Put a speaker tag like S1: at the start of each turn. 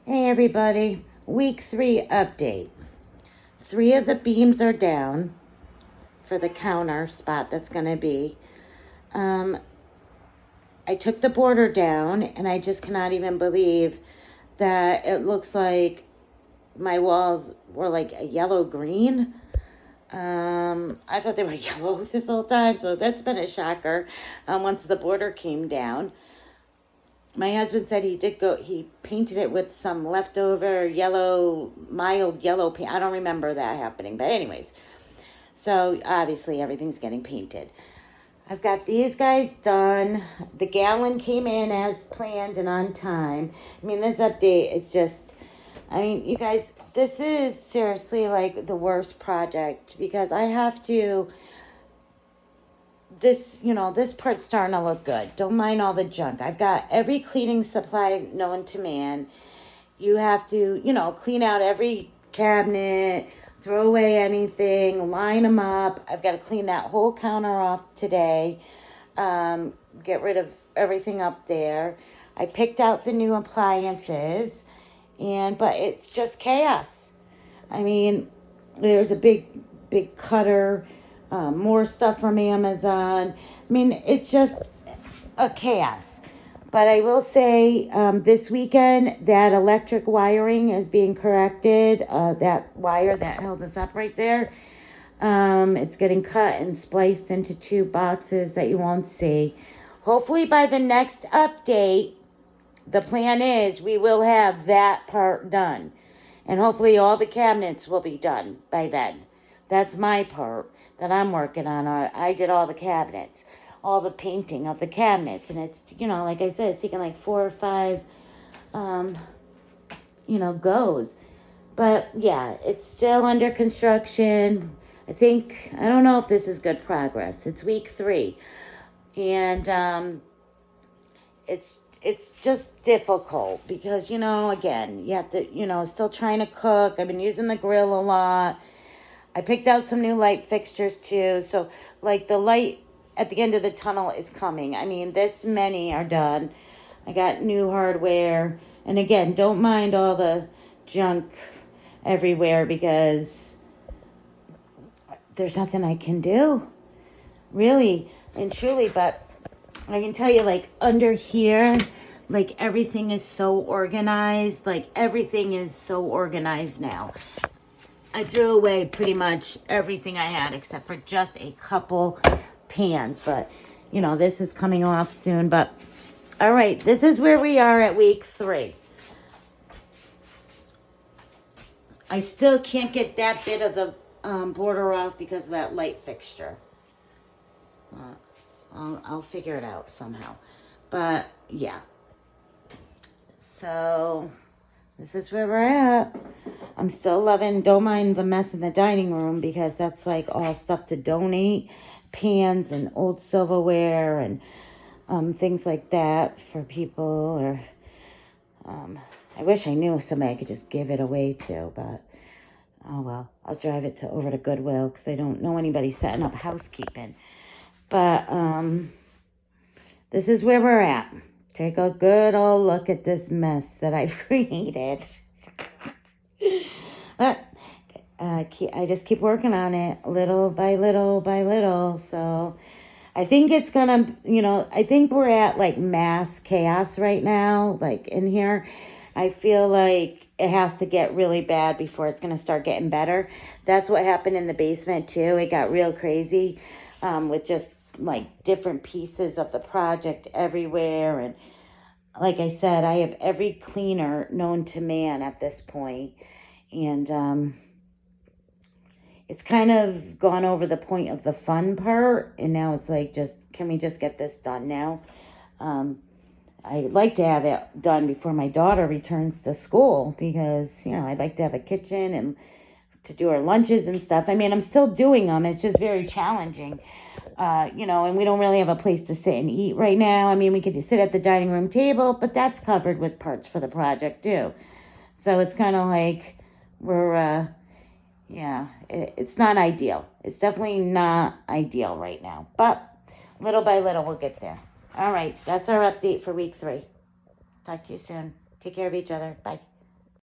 S1: Hey everybody, week 3 update. 3 of the beams are down for the counter spot that's going to be. I took the border down and I just cannot even believe that it looks like my walls were like a yellow green. I thought they were yellow this whole time, so that's been a shocker once the border came down. My husband said he painted it with some leftover mild yellow paint. I don't remember that happening, but anyways. So obviously everything's getting painted. I've got these guys done. The gallon came in as planned and on time. I mean, this update is just, you guys, this is seriously like the worst project because I have to, this part's starting to look good. Don't mind all the junk. I've got every cleaning supply known to man. You have to, clean out every cabinet, throw away anything, line them up. I've got to clean that whole counter off today. Get rid of everything up there. I picked out the new appliances, but it's just chaos. I mean, there's a big cutter, more stuff from Amazon. I mean, it's just a chaos. But I will say this weekend that electric wiring is being corrected. That wire that held us up right there, it's getting cut and spliced into 2 boxes that you won't see. Hopefully by the next update, the plan is we will have that part done. And hopefully all the cabinets will be done by then. That's my part that I'm working on. I did all the cabinets, all the painting of the cabinets. And it's, like I said, it's taking like 4 or 5, goes. But yeah, it's still under construction. I don't know if this is good progress. It's week 3. And it's just difficult because, again, you have to, still trying to cook. I've been using the grill a lot. I picked out some new light fixtures too. So like the light at the end of the tunnel is coming. I mean, this many are done. I got new hardware. And again, don't mind all the junk everywhere because there's nothing I can do. Really and truly, but I can tell you, like, under here, like, everything is so organized. Like, everything is so organized now. I threw away pretty much everything I had except for just a couple pans. But, this is coming off soon. But, all right, this is where we are at week 3. I still can't get that bit of the border off because of that light fixture. I'll figure it out somehow. But, yeah. So, this is where we're at. I'm still don't mind the mess in the dining room because that's like all stuff to donate. Pans and old silverware and things like that for people. Or I wish I knew somebody I could just give it away to, but oh well. I'll drive it over to Goodwill because I don't know anybody setting up housekeeping. But this is where we're at. Take a good old look at this mess that I've created. But I just keep working on it little by little by little. So I think it's gonna, I think we're at like mass chaos right now, like in here. I feel like it has to get really bad before it's gonna start getting better. That's what happened in the basement too. It got real crazy with just like different pieces of the project everywhere. And like I said, I have every cleaner known to man at this point. And it's kind of gone over the point of the fun part. And now it's like, can we just get this done now? I'd like to have it done before my daughter returns to school because, I'd like to have a kitchen and to do her lunches and stuff. I mean, I'm still doing them. It's just very challenging. And we don't really have a place to sit and eat right now. I mean, we could just sit at the dining room table, but that's covered with parts for the project too. So it's kind of like it's not ideal. It's definitely not ideal right now, but little by little, we'll get there. All right, that's our update for week 3. Talk to you soon. Take care of each other. Bye.